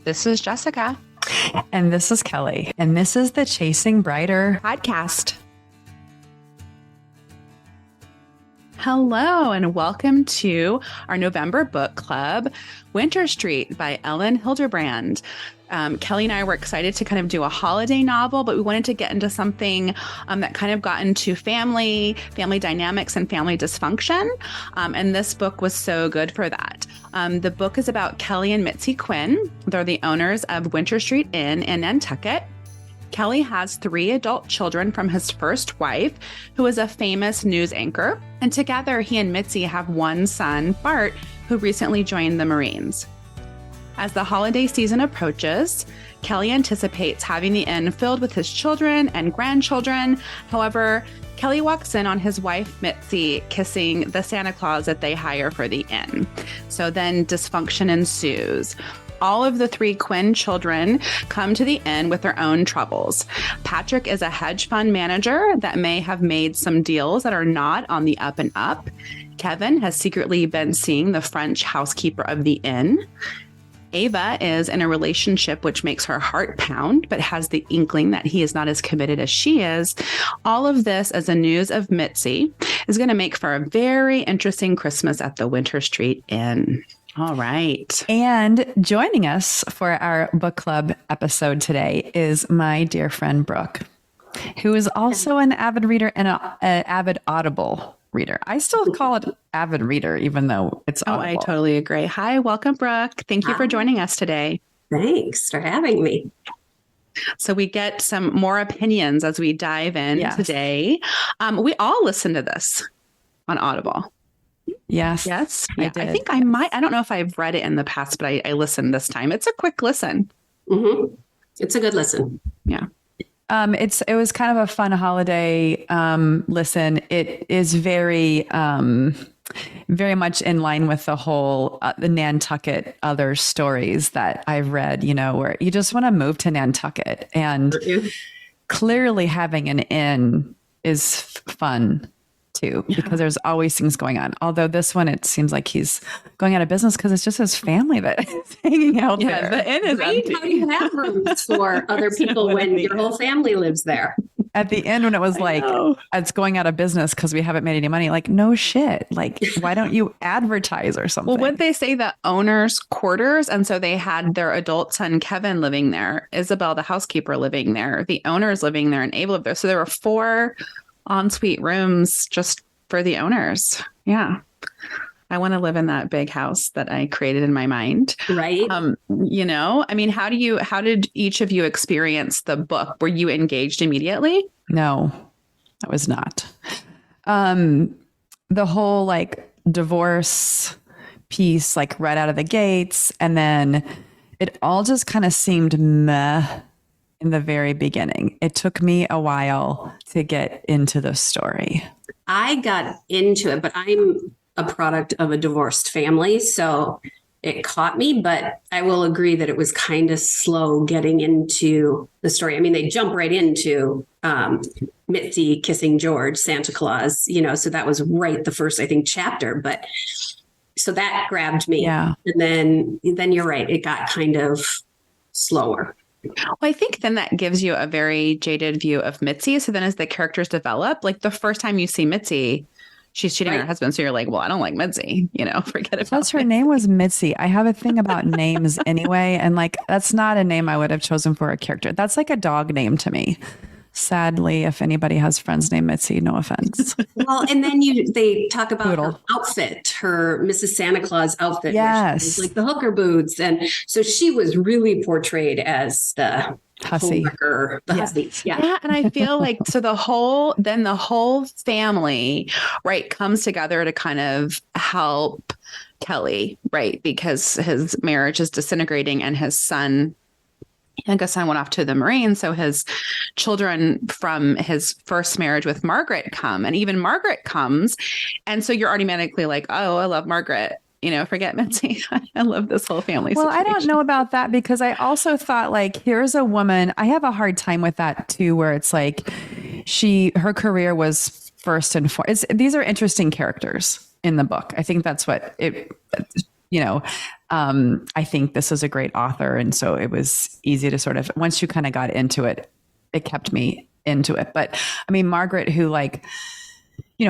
This is Jessica. And this is Kelly. And this is the Chasing Brighter podcast. Hello, and welcome to our November book club, Winter Street by Elin Hilderbrand. Kelly and I were excited to kind of do a holiday novel, but we wanted to get into something that kind of got into family dynamics and family dysfunction. And this book was so good for that. The book is about Kelly and Mitzi Quinn. They're the owners of Winter Street Inn in Nantucket. Kelly has 3 adult children from his first wife, who is a famous news anchor. And together, he and Mitzi have one son, Bart, who recently joined the Marines. As the holiday season approaches, Kelly anticipates having the inn filled with his children and grandchildren. However, Kelly walks in on his wife, Mitzi, kissing the Santa Claus that they hire for the inn. So then dysfunction ensues. All of the 3 Quinn children come to the inn with their own troubles. Patrick is a hedge fund manager that may have made some deals that are not on the up and up. Kevin has secretly been seeing the French housekeeper of the inn. Ava is in a relationship which makes her heart pound, but has the inkling that he is not as committed as she is. All of this, as the news of Mitzi, is going to make for a very interesting Christmas at the Winter Street Inn. All right. And joining us for our book club episode today is my dear friend, Brooke, who is also an avid reader and an avid Audible reader. I still call it avid reader, even though it's Audible. Oh, I totally agree. Hi, welcome, Brooke. Thank you for joining us today. Thanks for having me. So we get some more opinions as we dive in today. We all listen to this on Audible. Yes. Yes. I did. I think I might. I don't know if I've read it in the past, but I listened this time. It's a quick listen. Mm-hmm. It's a good listen. Yeah. It was kind of a fun holiday listen. It is very much in line with the whole the Nantucket other stories that I've read, where you just want to move to Nantucket, and clearly having an inn is fun too, because there's always things going on. Although this one, it seems like he's going out of business because it's just his family that is hanging out there. The inn is empty. How do you have rooms for other people when your whole family lives there? At the end, when it was like, it's going out of business because we haven't made any money, like, no shit. Like, why don't you advertise or something? Well, would they say the owner's quarters? And so they had their adult son, Kevin, living there, Isabel, the housekeeper, living there, the owners living there, and Ava lived there. So there were 4 ensuite rooms just for the owners. Yeah. I want to live in that big house that I created in my mind. Right. I mean, how did each of you experience the book? Were you engaged immediately? No, I was not. The whole divorce piece, right out of the gates. And then it all just kind of seemed meh in the very beginning. It took me a while to get into the story. I got into it, but I'm a product of a divorced family, so it caught me, but I will agree that it was kind of slow getting into the story. I mean, they jump right into Mitzi kissing George, Santa Claus, so that was right the first, I think, chapter, but so that grabbed me. Yeah. And then you're right, it got kind of slower. Well, I think then that gives you a very jaded view of Mitzi. So then as the characters develop, the first time you see Mitzi, she's cheating on her husband. So you're like, well, I don't like Mitzi, forget it. Plus her name was Mitzi. I have a thing about names anyway. And that's not a name I would have chosen for a character. That's like a dog name to me. Sadly, if anybody has friends named Mitzi, no offense. Well, and then they talk about Poodle. her outfit, her Mrs. Santa Claus outfit. Yes. Like the hooker boots. And so she was really portrayed as the hussy. Hussy. Yeah. Yeah. And I feel like, so the whole family, right, comes together to kind of help Kelly, right? Because his marriage is disintegrating and his son, youngest son, went off to the Marines. So his children from his first marriage with Margaret come, and even Margaret comes. And so you're automatically like, oh, I love Margaret. Forget Mitzi. I love this whole family situation. I don't know about that, because I also thought here's a woman. I have a hard time with that too, where it's her career was first and foremost. These are interesting characters in the book. I think that's what I think this was a great author. And so it was easy to sort of, once you kind of got into it, it kept me into it. But I mean, Margaret, who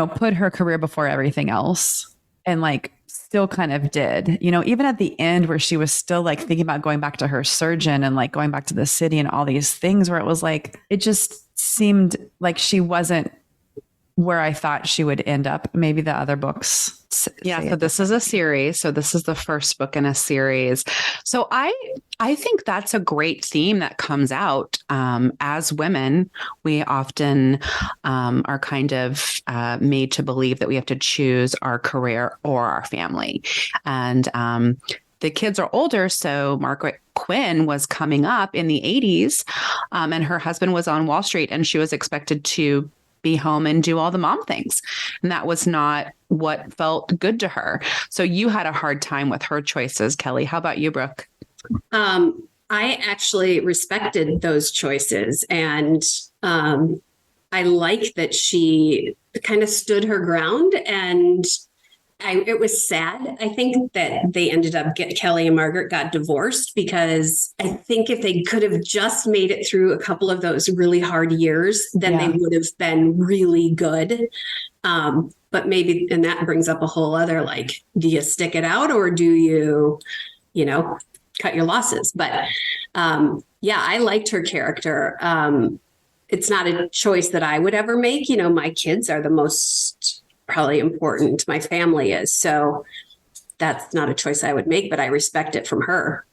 put her career before everything else and still kind of did, even at the end where she was still thinking about going back to her surgeon and going back to the city and all these things where it was it just seemed like she wasn't where I thought she would end up. Maybe the other books. So this is a series. So this is the first book in a series. So I think that's a great theme that comes out. As women, we often are kind of made to believe that we have to choose our career or our family. And the kids are older. So Margaret Quinn was coming up in the 80s and her husband was on Wall Street and she was expected to be home and do all the mom things. And that was not what felt good to her. So you had a hard time with her choices, Kelly. How about you, Brooke? I actually respected those choices. And I like that she kind of stood her ground. And it was sad. I think that they ended up Kelly and Margaret got divorced because I think if they could have just made it through a couple of those really hard years, then they would have been really good. But maybe, and that brings up a whole other, do you stick it out or do you, cut your losses? But I liked her character. It's not a choice that I would ever make. My kids are the most probably important. My family is. So that's not a choice I would make, but I respect it from her.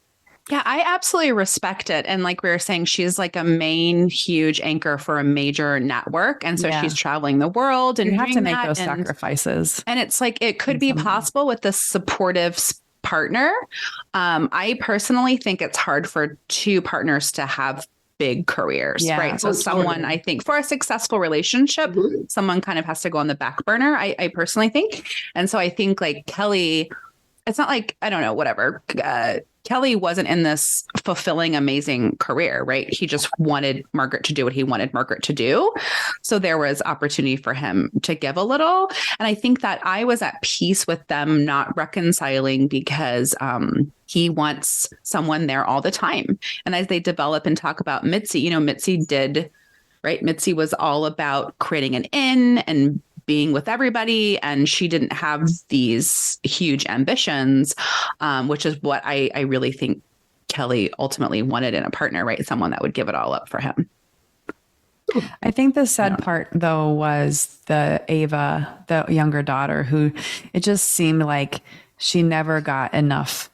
Yeah, I absolutely respect it. And like we were saying, she's a main huge anchor for a major network. And so she's traveling the world and you have to make those sacrifices. And it's it could be possible with this supportive partner. I personally think it's hard for two partners to have big careers, right? So someone, I think for a successful relationship, someone kind of has to go on the back burner, I personally think. And so I think Kelly, it's not I don't know, whatever. Kelly wasn't in this fulfilling, amazing career, right? He just wanted Margaret to do what he wanted Margaret to do. So there was opportunity for him to give a little. And I think that I was at peace with them not reconciling because he wants someone there all the time. And as they develop and talk about Mitzi, Mitzi did, right? Mitzi was all about creating an inn and being with everybody. And she didn't have these huge ambitions, which is what I really think Kelly ultimately wanted in a partner, right? Someone that would give it all up for him. I think the sad part, though, was the Ava, the younger daughter, who it just seemed like she never got enough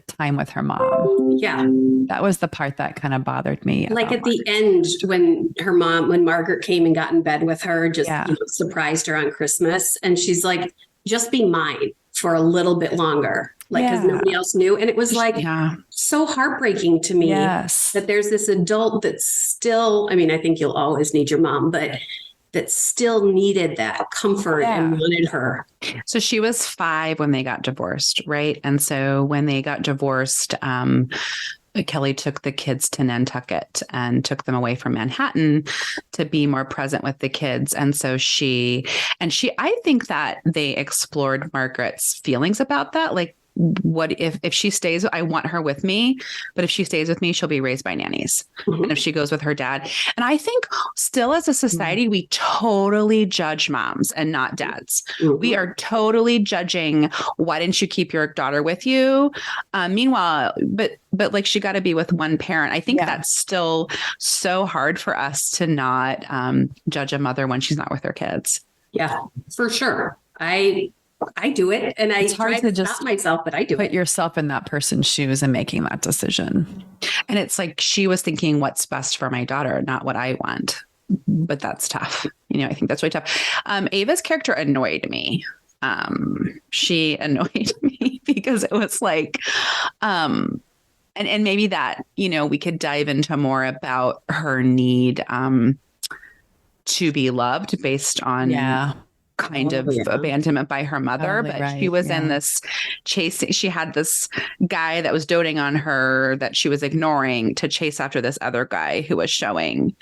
time with her mom. Yeah. That was the part that kind of bothered me. At the end, when Margaret came and got in bed with her, just surprised her on Christmas. And she's just be mine for a little bit longer, because nobody else knew. And it was so heartbreaking to me that there's this adult that's still, I think you'll always need your mom, but that still needed that comfort and wanted her. So she was 5 when they got divorced, right? And so when they got divorced, Kelly took the kids to Nantucket and took them away from Manhattan to be more present with the kids. And so I think that they explored Margaret's feelings about that. What if she stays, I want her with me, but if she stays with me, she'll be raised by nannies. And if she goes with her dad. And I think still as a society, we totally judge moms and not dads. We are totally judging, why didn't you keep your daughter with you? Meanwhile, but she got to be with one parent. I think that's still so hard for us to not judge a mother when she's not with her kids. Yeah, for sure. I do it, and it's hard to just stop myself, but I do put yourself in that person's shoes and making that decision. And it's she was thinking what's best for my daughter, not what I want. But that's tough. I think that's really tough. Ava's character annoyed me. She annoyed me because it was and maybe that, we could dive into more about her need to be loved based on kind of abandonment by her mother. Probably but she was in this chase. She had this guy that was doting on her that she was ignoring to chase after this other guy who was showing,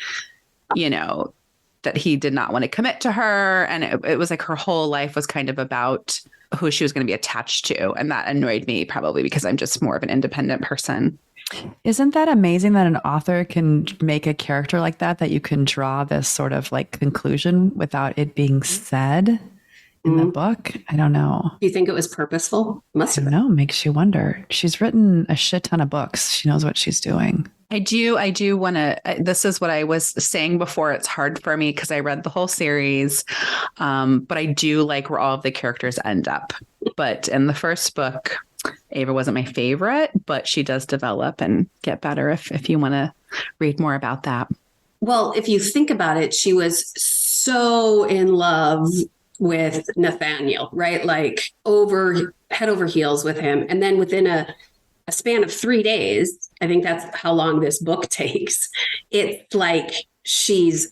that he did not want to commit to her. And it was like her whole life was kind of about who she was going to be attached to. And that annoyed me probably because I'm just more of an independent person. Isn't that amazing that an author can make a character like that you can draw this sort of like conclusion without it being said in the book? I don't know. Do you think it was purposeful? Must have I don't know. Makes you wonder. She's written a shit ton of books. She knows what she's doing. I do want to, this is what I was saying before. It's hard for me because I read the whole series. But I do like where all of the characters end up. But in the first book, Ava wasn't my favorite, but she does develop and get better if you want to read more about that. Well, if you think about it, she was so in love with Nathaniel, right? Like head over heels with him. And then within a span of 3 days, I think that's how long this book takes. It's like she's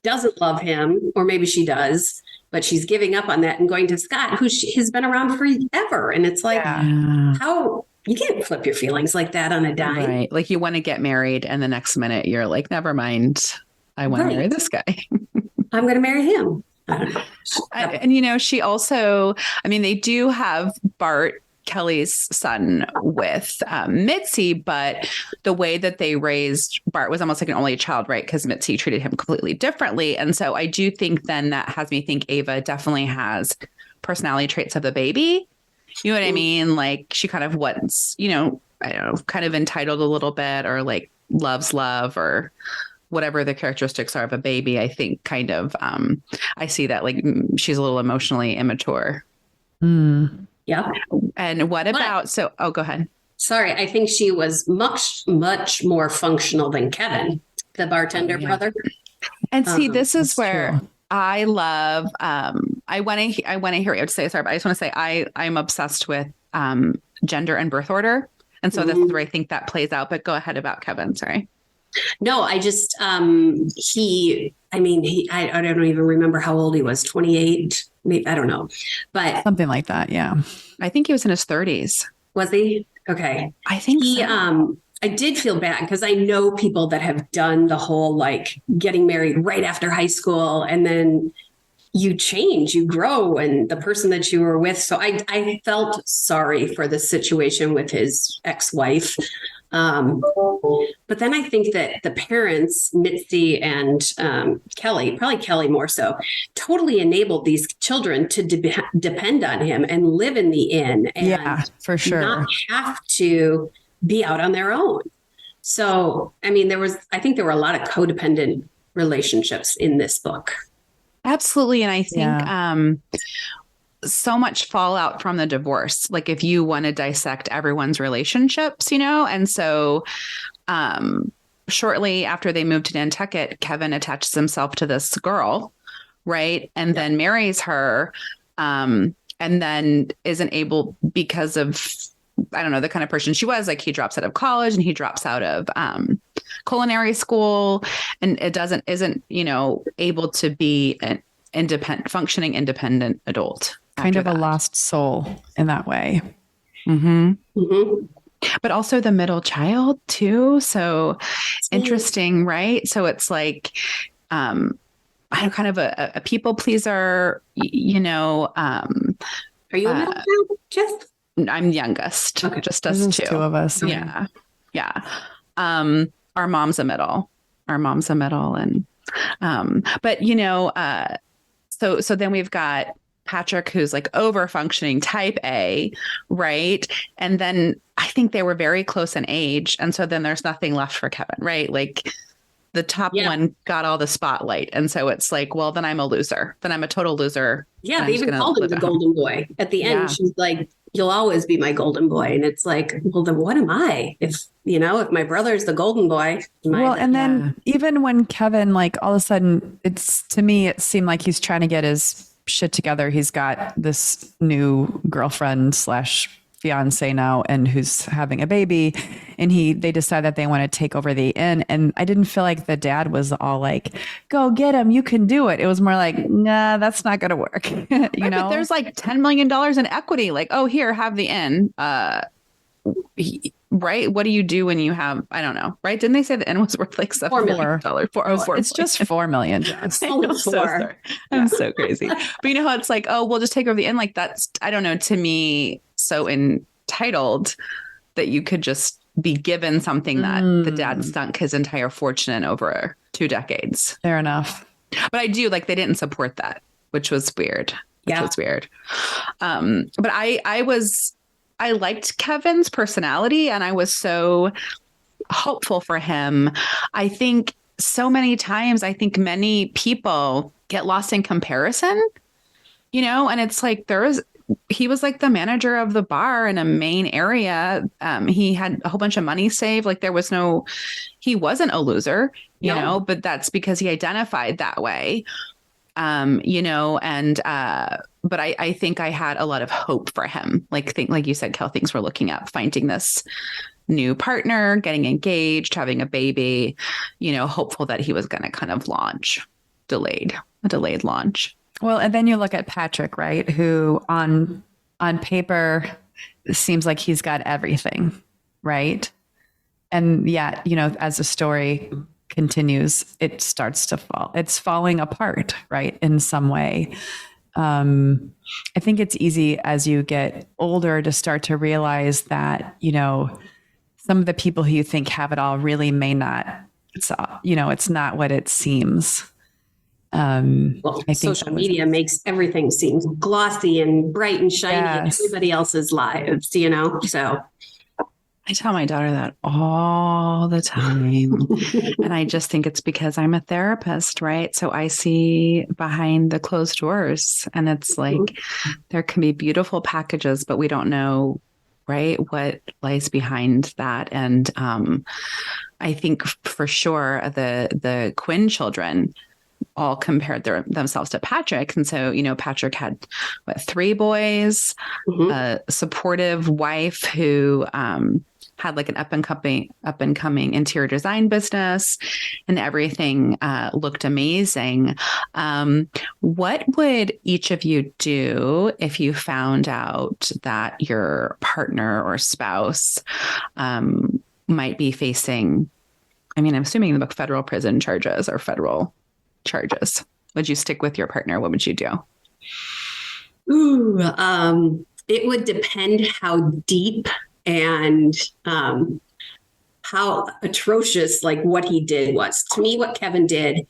doesn't love him, or maybe she does, but she's giving up on that and going to Scott, who has been around forever. And it's like, how you can't flip your feelings like that on a dime. Right. Like you want to get married and the next minute you're like, never mind. I want to marry this guy. I'm going to marry him. I don't know. And, she also, they do have Bart, Kelly's son, with Mitzi, but the way that they raised Bart was almost like an only child, right? Because Mitzi treated him completely differently. And so I do think then that has me think Ava definitely has personality traits of the baby. You know what I mean? Like she kind of wants, I don't know, kind of entitled a little bit, or like loves love, or whatever the characteristics are of a baby. I think kind of, I see that like she's a little emotionally immature. Yeah. And what about, go ahead. Sorry, I think she was much, much more functional than Kevin, the bartender brother. And see, this is where true. I love, I want to hear what you have to say. Sorry, but I just want to say I'm obsessed with gender and birth order. And so this is where I think that plays out, but go ahead about Kevin. Sorry. No, I just, I don't even remember how old he was, 28, maybe, I don't know, but something like that. Yeah. I think he was in his 30s. Was he? Okay. I think so. I did feel bad because I know people that have done the whole like getting married right after high school, and then you change, you grow, and the person that you were with. So I felt sorry for the situation with his ex-wife. But then I think that the parents, Mitzi and Kelly, probably Kelly more so, totally enabled these children to depend on him and live in the inn and for sure, not have to be out on their own. So, I think there were a lot of codependent relationships in this book. Absolutely. And I think so much fallout from the divorce. Like if you want to dissect everyone's relationships, and so shortly after they moved to Nantucket, Kevin attaches himself to this girl, right? And then marries her, and then isn't able, because of, I don't know, the kind of person she was, like he drops out of college and he drops out of culinary school, and isn't able to be an functioning independent adult. Kind of a lost soul in that way. Mm-hmm. Mm-hmm. But also the middle child too. So interesting, right? So it's like, I'm kind of a people pleaser, Are you a middle child, Jeff? I'm youngest, just us two of us. Yeah. Yeah. Our mom's a middle, and, but so then we've got Patrick, who's like over functioning type A, right? And then I think they were very close in age. And so then there's nothing left for Kevin, right? Like the top one got all the spotlight. And so it's like, well, then I'm a loser. Then I'm a total loser. Yeah, they even called him the golden boy. At the end, she's like, you'll always be my golden boy. And it's like, well, then what am I? If my brother's the golden boy. Then even when Kevin, like all of a sudden, to me, it seemed like he's trying to get his shit together. He's got this new girlfriend / fiance now, and who's having a baby, and they decide that they want to take over the inn. And I didn't feel like the dad was all like, go get him, you can do it. It was more like, nah, that's not gonna work. But there's like $10 million in equity, like, oh, here, have the inn. right? What do you do when you have, I don't know, right? Didn't they say the N was worth like $7 million? It's just $4 million. It's I'm only so four. sorry. I'm so crazy. But you know how it's like, oh, we'll just take over the N. Like that's, I don't know, to me, so entitled that you could just be given something that the dad sunk his entire fortune in over 2 decades. Fair enough. But I do like they didn't support that, which was weird. But I liked Kevin's personality and I was so hopeful for him. I think so many times, many people get lost in comparison, and it's like he was like the manager of the bar in a main area. He had a whole bunch of money saved. Like he wasn't a loser, but that's because he identified that way. But I think I had a lot of hope for him. Like you said, Kel, things were looking up, finding this new partner, getting engaged, having a baby, hopeful that he was going to kind of launch, a delayed launch. Well, and then you look at Patrick, right? Who on paper seems like he's got everything, right? And yet, as the story continues, it starts to fall. It's falling apart, right? In some way. I think it's easy as you get older to start to realize that, some of the people who you think have it all really may not. It's not what it seems. I think social media makes everything seem glossy and bright and shiny in everybody else's lives, so. I tell my daughter that all the time. And I just think it's because I'm a therapist, right? So I see behind the closed doors and it's like, there can be beautiful packages, but we don't know, right, what lies behind that. And I think for sure the Quinn children all compared themselves to Patrick. And so, Patrick had 3 boys, a supportive wife who had like an up and coming interior design business, and everything looked amazing. What would each of you do if you found out that your partner or spouse might be facing, I'm assuming in the book, federal prison charges or federal charges? Would you stick with your partner? What would you do? It would depend how deep and how atrocious like what he did was. To me, what Kevin did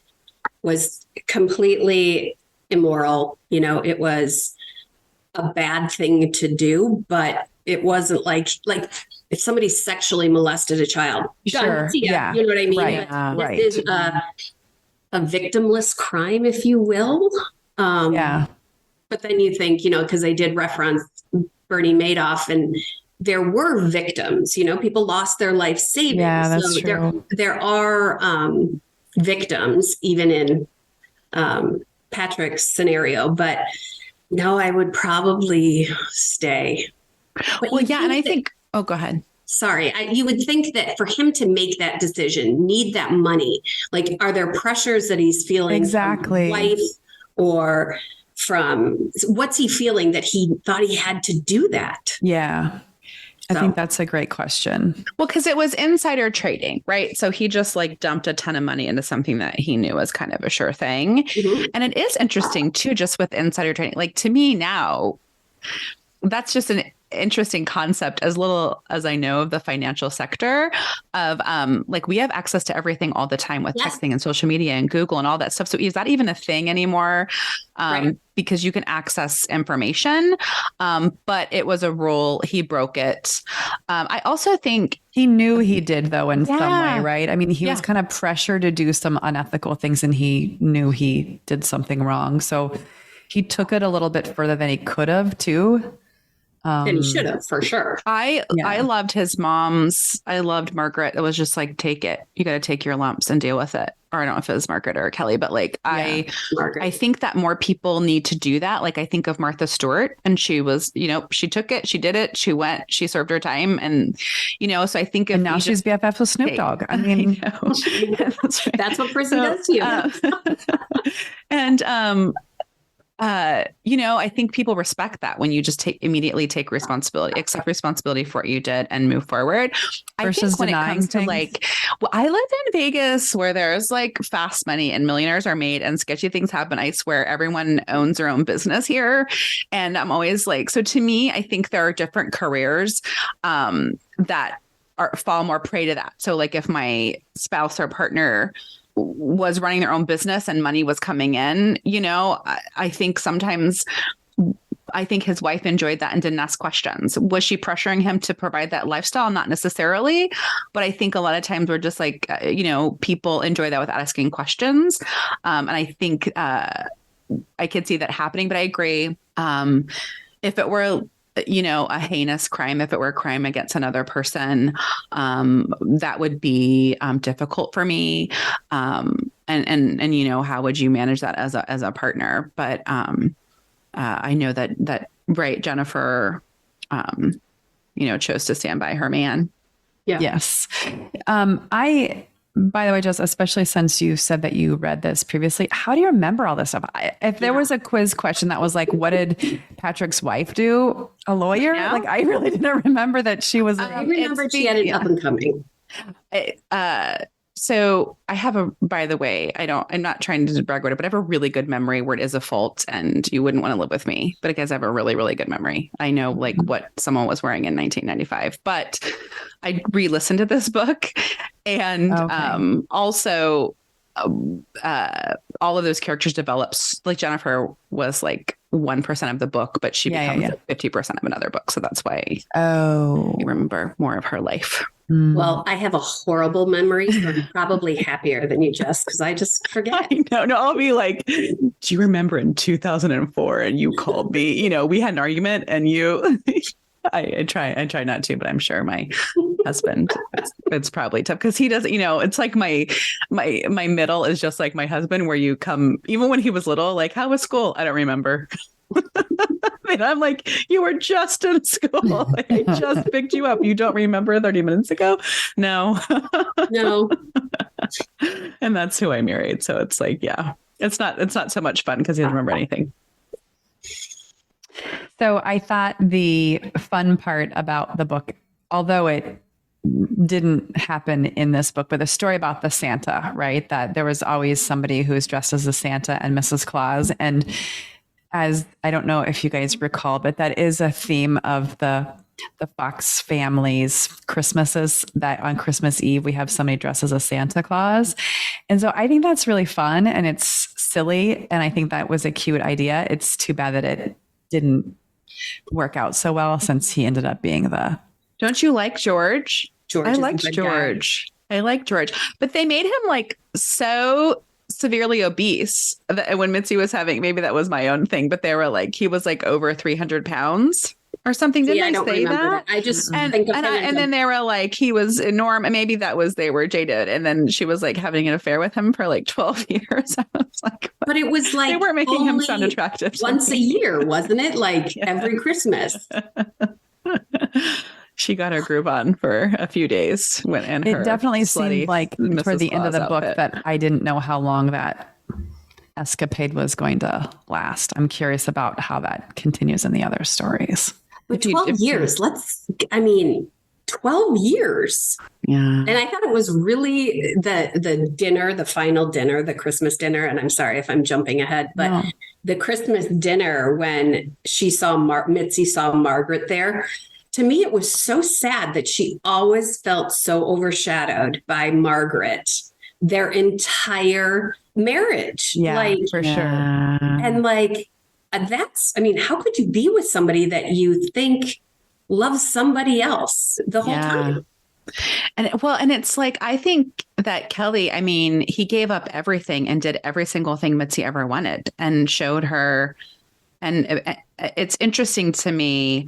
was completely immoral. It was a bad thing to do, but it wasn't like if somebody sexually molested a child. Sure. Yeah. You know what I mean? Right. This is a victimless crime, if you will. But then you think, because I did reference Bernie Madoff, and there were victims, people lost their life savings. Yeah, that's true. There are victims, even in Patrick's scenario. But no, I would probably stay. But and I think, oh, go ahead. Sorry, you would think that for him to make that decision, need that money. Like, are there pressures that he's feeling exactly from his wife, or from what's he feeling that he thought he had to do that? Yeah. I think that's a great question. Well, because it was insider trading, right? So he just like dumped a ton of money into something that he knew was kind of a sure thing. And it is interesting too, just with insider trading. Like, to me now, that's just an interesting concept, as little as I know of the financial sector, of like we have access to everything all the time with texting and social media and Google and all that stuff. So is that even a thing anymore? Right. Because you can access information. But it was a rule. He broke it. I also think he knew he did, though, in some way, right? I mean, he was kind of pressured to do some unethical things, and he knew he did something wrong. So he took it a little bit further than he could have, too. And he should have, for sure. I loved his mom's. I loved Margaret. It was just like, take it. You got to take your lumps and deal with it. Or I don't know if it was Margaret or Kelly, but like I think that more people need to do that. Like I think of Martha Stewart, and she was, she took it, she did it, she went, she served her time, and so I think. And now she's BFF with Snoop Dogg. I mean, that's what prison does to you. And I think people respect that when you just immediately take responsibility, accept responsibility for what you did and move forward. I think when it comes to well, I live in Vegas where there's like fast money and millionaires are made and sketchy things happen. I swear everyone owns their own business here. And I'm always like, so to me, I think there are different careers that fall more prey to that. So like if my spouse or partner was running their own business and money was coming in, I think sometimes his wife enjoyed that and didn't ask questions. Was she pressuring him to provide that lifestyle? Not necessarily, but I think a lot of times we're just like, people enjoy that without asking questions. And I think I could see that happening, but I agree. If it were a heinous crime, if it were a crime against another person, that would be difficult for me. And how would you manage that as a partner? But I know that right, Jennifer, chose to stand by her man. Yeah. Yes. By the way, Jess, especially since you said that you read this previously, how do you remember all this stuff? If there was a quiz question that was like, what did Patrick's wife do? A lawyer? Yeah. Like, I really didn't remember that she was. I remember she had an up and coming. So I have by the way, I'm not trying to brag about it, but I have a really good memory where it is a fault and you wouldn't want to live with me. But I guess I have a really, really good memory. I know like what someone was wearing in 1995, but I re-listened to this book and also all of those characters develops, like Jennifer was like 1% of the book, but she becomes like 50% of another book. So that's why you remember more of her life. Well, I have a horrible memory, so I'm probably happier than you, Jess, because I just forget. I know. No, I'll be like, do you remember in 2004 and you called me, we had an argument and you, I try not to, but I'm sure my husband, it's probably tough because he doesn't, it's like my middle is just like my husband where you come, even when he was little, like, how was school? I don't remember. And I'm like, you were just in school. Like, I just picked you up. You don't remember 30 minutes ago? No. No. And that's who I married. So it's like, yeah, it's not so much fun because he doesn't remember anything. So I thought the fun part about the book, although it didn't happen in this book, but the story about the Santa, right? That there was always somebody who was dressed as a Santa and Mrs. Claus. And as I don't know if you guys recall, but that is a theme of the Fox family's Christmases, that on Christmas Eve, we have somebody dressed as a Santa Claus. And so I think that's really fun and it's silly. And I think that was a cute idea. It's too bad that it didn't work out so well since he ended up being the... Don't you like George? George I liked George. I like George. But they made him like so severely obese that when Mitzi was having, maybe that was my own thing, but they were like, he was like over 300 pounds or something. Didn't I say that? I just and think of and then they were like, he was enormous. Maybe that was, they were jaded. And then she was like having an affair with him for like 12 years. I was like, but it was like, they weren't making him sound attractive. Once a year, wasn't it? Like every Christmas. She got her groove on for a few days. It definitely seemed like toward the end of the book that I didn't know how long that escapade was going to last. I'm curious about how that continues in the other stories. But 12 years, 12 years. Yeah. And I thought it was really the dinner, the final dinner, the Christmas dinner. And I'm sorry if I'm jumping ahead, but the Christmas dinner when she saw Mitzi saw Margaret there. To me, it was so sad that she always felt so overshadowed by Margaret, their entire marriage. Yeah, for sure. And like, how could you be with somebody that you think loves somebody else the whole time? And it's like, I think that Kelly, he gave up everything and did every single thing Mitzi ever wanted and showed her. And it's interesting to me.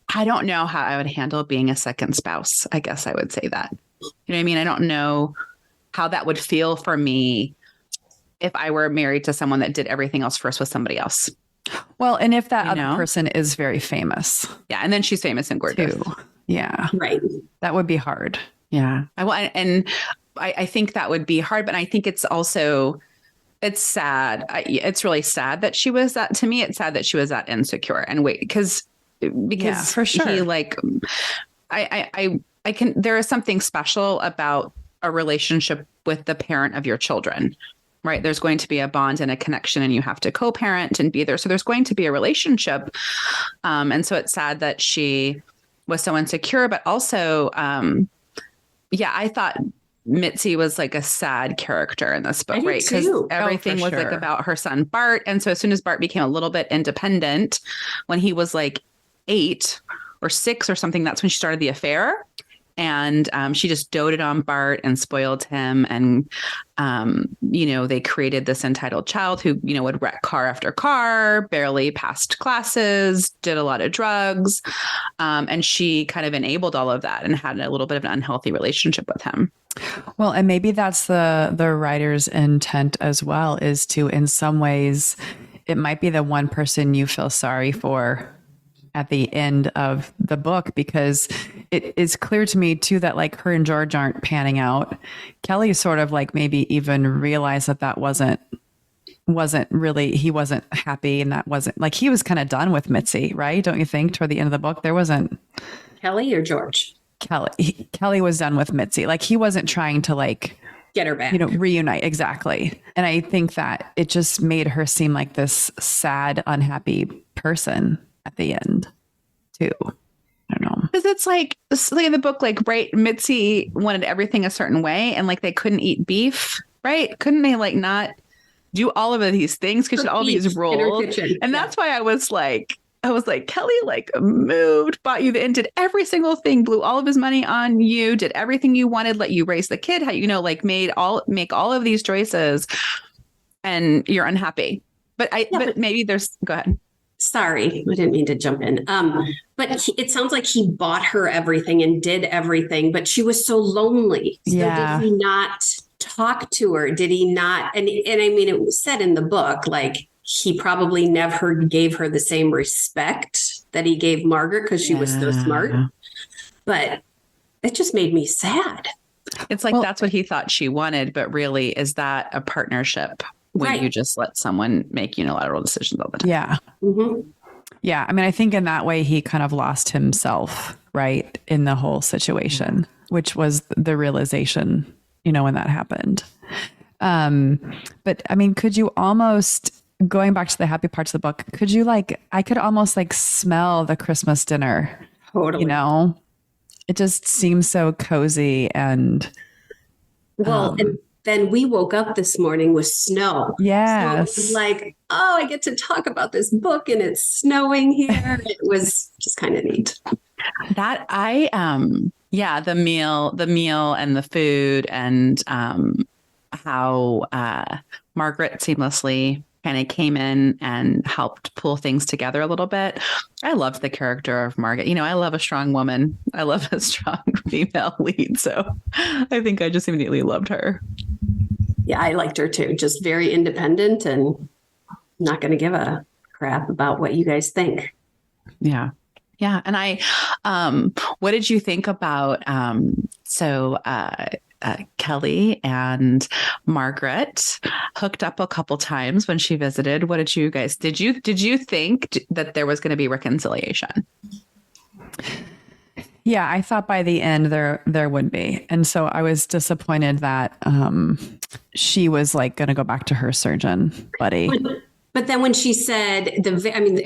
I don't know how I would handle being a second spouse. I guess I would say that. You know what I mean? I don't know how that would feel for me if I were married to someone that did everything else first with somebody else. Well, and if that other person is very famous. Yeah. And then she's famous and gorgeous. Too. Yeah. Right. That would be hard. Yeah. I think that would be hard, but I think it's also it's sad. It's really sad that she was that. To me, it's sad that she was that insecure. And wait, because Yeah, for sure. he like, I can. There is something special about a relationship with the parent of your children, right? There's going to be a bond and a connection, and you have to co-parent and be there. So there's going to be a relationship, and so it's sad that she was so insecure. But also, yeah, I thought Mitzi was like a sad character in this book, right? Because everything was like about her son Bart. And so as soon as Bart became a little bit independent, when he was like 8 or 6 or something, that's when she started the affair. And she just doted on Bart and spoiled him. And, they created this entitled child who, would wreck car after car, barely passed classes, did a lot of drugs. And she kind of enabled all of that and had a little bit of an unhealthy relationship with him. Well, and maybe that's the writer's intent as well, is to, in some ways, it might be the one person you feel sorry for at the end of the book, because it is clear to me too that like her and George aren't panning out. Kelly sort of like maybe even realized that wasn't really, he wasn't happy, and that wasn't like, he was kind of done with Mitzi, right? Don't you think? Toward the end of the book, there wasn't Kelly or George. Kelly was done with Mitzi. Like he wasn't trying to like get her back, reunite. Exactly. And I think that it just made her seem like this sad, unhappy person at the end too. I don't know. Because it's like in the book, like, right, Mitzi wanted everything a certain way, and like they couldn't eat beef, right? Couldn't they like not do all of these things because all these rules? And that's why I was like, Kelly like moved, bought you the end, did every single thing, blew all of his money on you, did everything you wanted, let you raise the kid, how like make all of these choices, and you're unhappy. But but maybe there's, go ahead. Sorry, I didn't mean to jump in. But it sounds like he bought her everything and did everything, but she was so lonely. So did he not talk to her? Did he not? And I mean, it was said in the book, like he probably never gave her the same respect that he gave Margaret because she was so smart. But it just made me sad. It's like, that's what he thought she wanted, but really, is that a partnership when you just let someone make unilateral decisions all the time? Yeah. Mm-hmm. Yeah. I mean, I think in that way, he kind of lost himself, right, in the whole situation, which was the realization, when that happened. But I mean, could you almost, going back to the happy parts of the book, could you I could almost smell the Christmas dinner, totally. It just seems so cozy and. Well, and then we woke up this morning with snow. Yes. So it was like, I get to talk about this book and it's snowing here. It was just kind of neat. That the meal and the food, and how Margaret seamlessly kind of came in and helped pull things together a little bit. I loved the character of Margaret. I love a strong woman. I love a strong female lead. So I think I just immediately loved her. Yeah, I liked her too. Just very independent and not going to give a crap about what you guys think. Yeah. Yeah. And what did you think about, Kelly and Margaret hooked up a couple times when she visited? What did you guys, did you think that there was going to be reconciliation? Yeah, I thought by the end there would be. And so I was disappointed that she was going to go back to her surgeon buddy. But then when she said I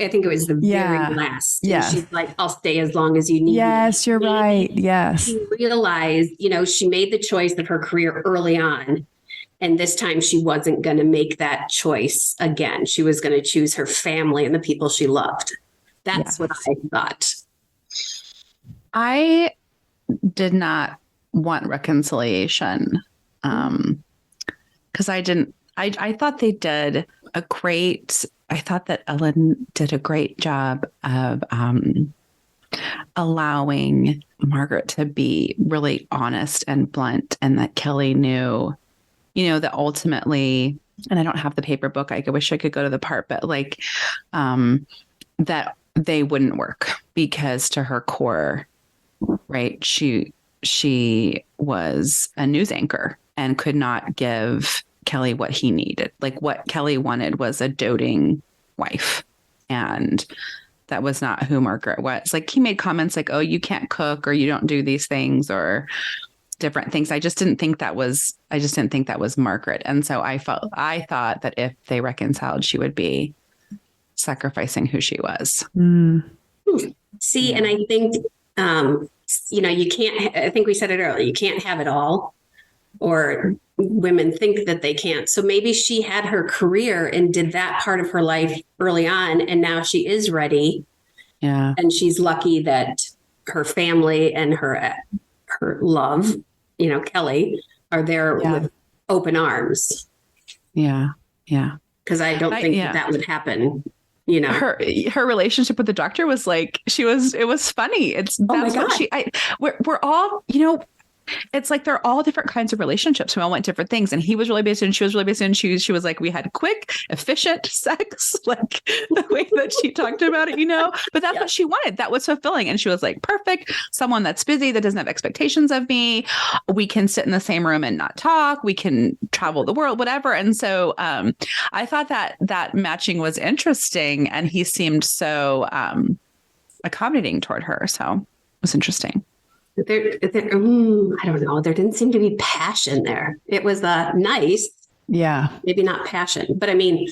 think it was the very last. Yeah. She's like, I'll stay as long as you need. Yes, you're right. Yes. She realized, she made the choice of her career early on. And this time she wasn't going to make that choice again. She was going to choose her family and the people she loved. That's what I thought. I did not want reconciliation because I thought they did I thought that Elin did a great job of allowing Margaret to be really honest and blunt, and that Kelly knew, that ultimately, and I don't have the paper book, I wish I could go to the part, but that they wouldn't work because to her core, right, she was a news anchor and could not give Kelly what he needed. Like what Kelly wanted was a doting wife. And that was not who Margaret was. Like he made comments like, oh, you can't cook or you don't do these things or different things. I just didn't think that was Margaret. And so I thought that if they reconciled, she would be sacrificing who she was. See, and I think, you can't, I think we said it earlier, you can't have it all, or women think that they can't. So maybe she had her career and did that part of her life early on. And now she is ready. Yeah. And she's lucky that her family and her love, Kelly, are there with open arms. Yeah. Yeah. Because I don't think that would happen. Her relationship with the doctor was like, it was funny. It's that's what we're all, it's like they're all different kinds of relationships. We all want different things. And he was really busy and she was really busy. And she was like, we had quick, efficient sex, like the way that she talked about it, but that's what she wanted. That was fulfilling. And she was like, perfect. Someone that's busy, that doesn't have expectations of me. We can sit in the same room and not talk. We can travel the world, whatever. And so I thought that matching was interesting. And he seemed so accommodating toward her. So it was interesting. I don't know. There didn't seem to be passion there. It was nice. Yeah. Maybe not passion. But I mean,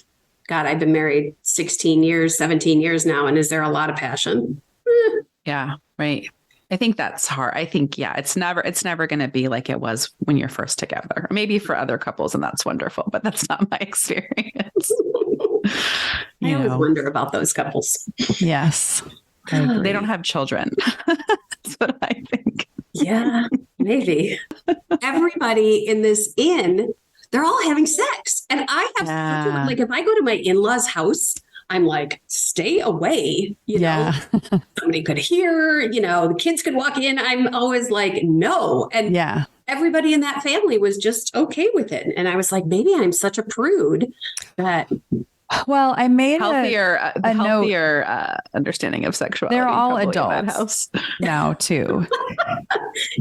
God, I've been married 16 years, 17 years now. And is there a lot of passion? Yeah. Right. I think that's hard. I think, it's never going to be like it was when you're first together. Maybe for other couples, and that's wonderful, but that's not my experience. I always wonder about those couples. Yes. They don't have children. That's what I think. Yeah, maybe. Everybody in this inn, they're all having sex. And I have like, if I go to my in-laws' house, I'm like, stay away. Somebody could hear, the kids could walk in. I'm always like, no. And everybody in that family was just okay with it. And I was like, maybe I'm such a prude that... Well, I made healthier understanding of sexuality. They're all adults now too.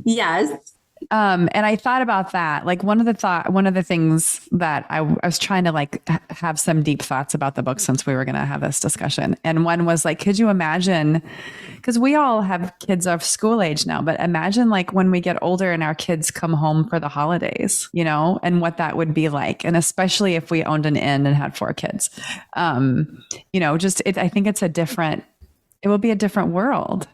Yes. And I thought about that. Like one of the things that I was trying to have some deep thoughts about the book since we were going to have this discussion. And one was like, could you imagine, because we all have kids of school age now, but imagine like when we get older and our kids come home for the holidays, and what that would be like. And especially if we owned an inn and had 4 kids, I think it will be a different world.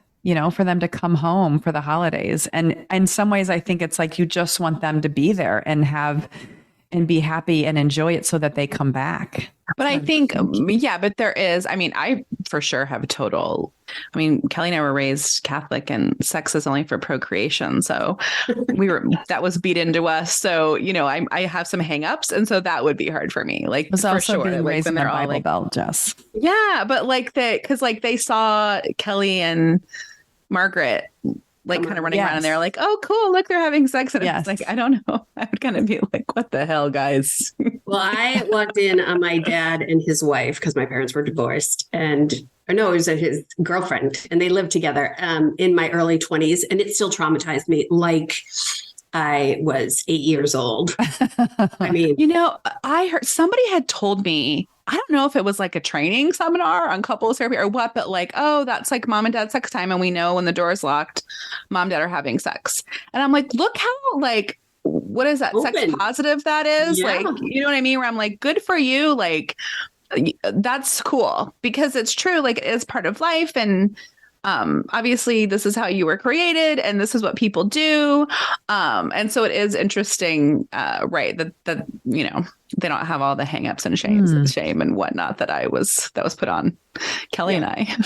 For them to come home for the holidays. And in some ways, I think it's like you just want them to be there and be happy and enjoy it so that they come back. But I think, but there is, I for sure have Kelly and I were raised Catholic and sex is only for procreation. So that was beat into us. So, I have some hangups. And so that would be hard for me. Like, was for also sure. being raised in the all Bible Belt, Jess. Yeah. But because they saw Kelly and Margaret kind of running around and they're like, oh, cool. Look, they're having sex. And it's like, I don't know. I would kind of be like, what the hell, guys? Well, I walked in on my dad and his wife because my parents were divorced it was his girlfriend and they lived together in my early 20s. And it still traumatized me like I was 8 years old. I heard somebody had told me, I don't know if it was like a training seminar on couples therapy or what, but like, oh, that's like mom and dad sex time. And we know when the door is locked, mom and dad are having sex. And I'm like, look how what is that? Open. Sex positive that is? Yeah. Like, you know what I mean? Where I'm like, good for you. Like, that's cool because it's true. Like it's part of life. And obviously this is how you were created and this is what people do. And so it is interesting, right. That, they don't have all the hangups and shame and whatnot that was put on Kelly and I.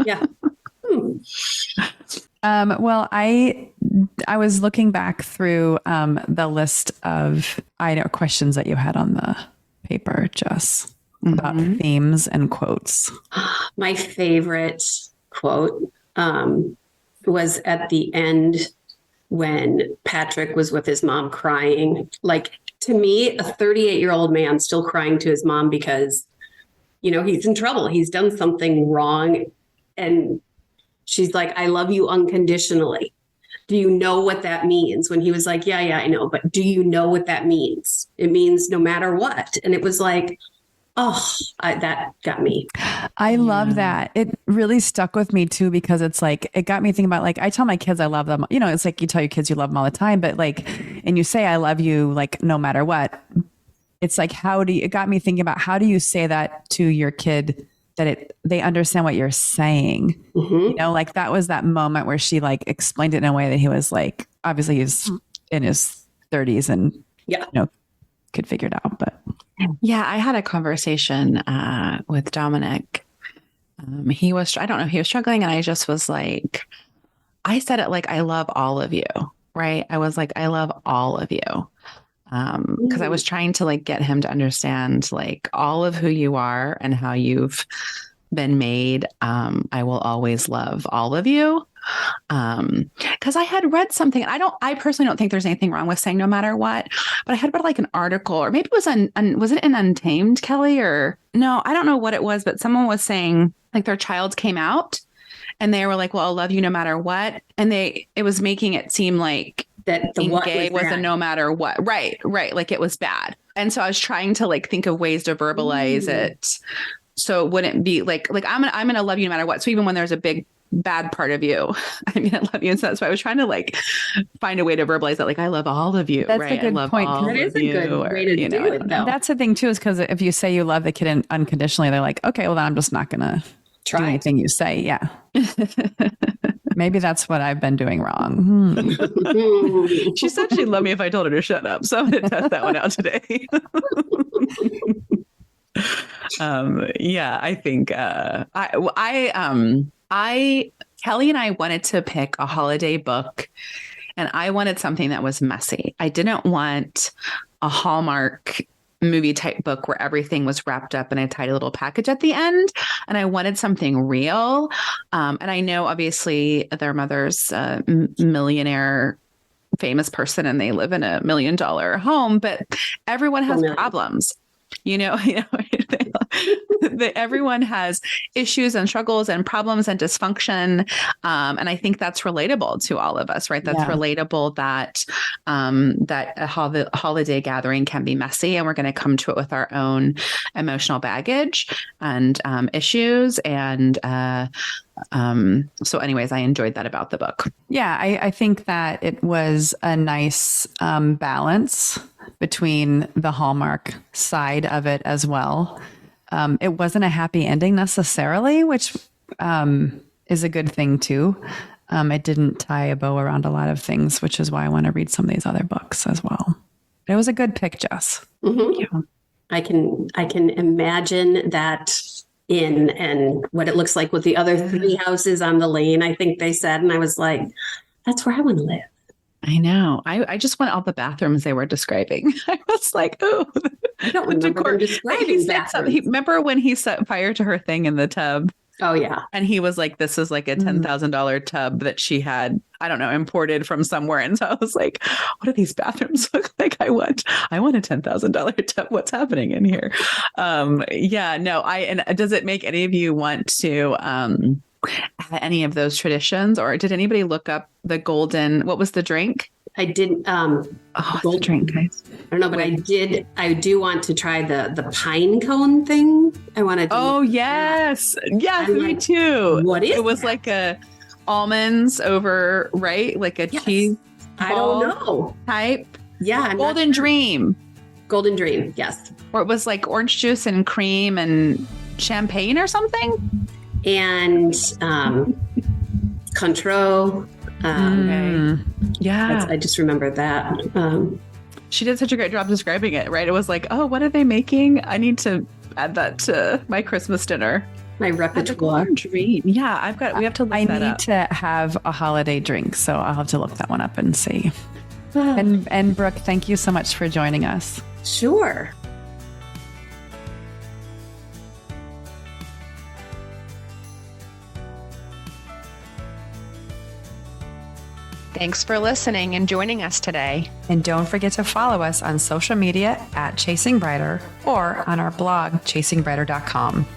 Yeah. Well, I was looking back through the list of questions that you had on the paper, Jess, about themes and quotes. My favorite quote was at the end when Patrick was with his mom crying. Like, to me, a 38-year-old man still crying to his mom because, he's in trouble. He's done something wrong. And she's like, I love you unconditionally. do you know what that means? When he was like, yeah, I know, but do you know what that means? It means no matter what. And it was like, that got me. I love that. It really stuck with me too, because it's like, it got me thinking about, like, I tell my kids I love them. You know, it's like you tell your kids you love them all the time, but like, and you say I love you, like, no matter what. It's like, it got me thinking about, how do you say that to your kid that they understand what you're saying? Mm-hmm. You know, like that was that moment where she like explained it in a way that he was like, obviously he's in his 30s and, you know, could figure it out. But yeah, I had a conversation with Dominic. He was struggling, and I just was like, I said it like, I love all of you, right? I was like, I love all of you. Because I was trying to like get him to understand like all of who you are and how you've been made. I will always love all of you. Because I had read something, and I personally don't think there's anything wrong with saying no matter what, but I had read like an article, or maybe it was was it in Untamed, Kelly? Or no, I don't know what it was, but someone was saying like their child came out and they were like, well, I'll love you no matter what. And it was making it seem like that the what gay was a no matter what. Right. Like it was bad. And so I was trying to like think of ways to verbalize it. So it wouldn't be like I'm going to love you no matter what. So even when there's a big bad part of you, I mean, I love you. And so that's why I was trying to like find a way to verbalize that. Like, I love all of you. That's right? a good point. That is a good way to do it, though. That's the thing too, is because if you say you love the kid unconditionally, they're like, okay, well then I'm just not going to do anything you say. Yeah. Maybe that's what I've been doing wrong. She said she'd love me if I told her to shut up. So I'm going to test that one out today. Yeah, I think Kelly and I wanted to pick a holiday book, and I wanted something that was messy. I didn't want a Hallmark movie type book where everything was wrapped up in a tidy little package at the end. And I wanted something real. And I know obviously their mother's a millionaire famous person and they live in $1 million home, but everyone has problems. Everyone has issues and struggles and problems and dysfunction. And I think that's relatable to all of us, right? That's relatable that a holiday gathering can be messy, and we're going to come to it with our own emotional baggage and issues. And so anyways, I enjoyed that about the book. Yeah, I think that it was a nice balance between the Hallmark side of it as well. It wasn't a happy ending necessarily, which is a good thing too. It didn't tie a bow around a lot of things, which is why I want to read some of these other books as well. It was a good pick, Jess. Mm-hmm. Thank you. I can imagine that and what it looks like with the other 3 houses on the lane, I think they said. And I was like, that's where I want to live. I know. I just want all the bathrooms they were describing. I was like, oh, I don't remember them describing bathrooms. Remember when he set fire to her thing in the tub? Oh, yeah. And he was like, this is like a $10,000 tub that she had, I don't know, imported from somewhere. And so I was like, what do these bathrooms look like? I want a $10,000 tub. What's happening in here? And does it make any of you want to any of those traditions, or did anybody look up the golden, what was the drink? I didn't. Gold drink, guys. I don't know, but I do want to try the pine cone thing. I want to. Oh yes, yes, me too. What is? It was like a almonds over, right? Like a cheese. I don't know. Type. Yeah. Golden Dream. Golden Dream. Yes. Or it was like orange juice and cream and champagne or something. And Contreau. Yeah. I just remember that. She did such a great job describing it, right? It was like, oh, what are they making? I need to add that to my Christmas dinner. My repertoire. Dream. Yeah, we have to look that up. I need to have a holiday drink, so I'll have to look that one up and see. And Brooke, thank you so much for joining us. Sure. Thanks for listening and joining us today. And don't forget to follow us on social media at Chasing Brighter or on our blog, chasingbrighter.com.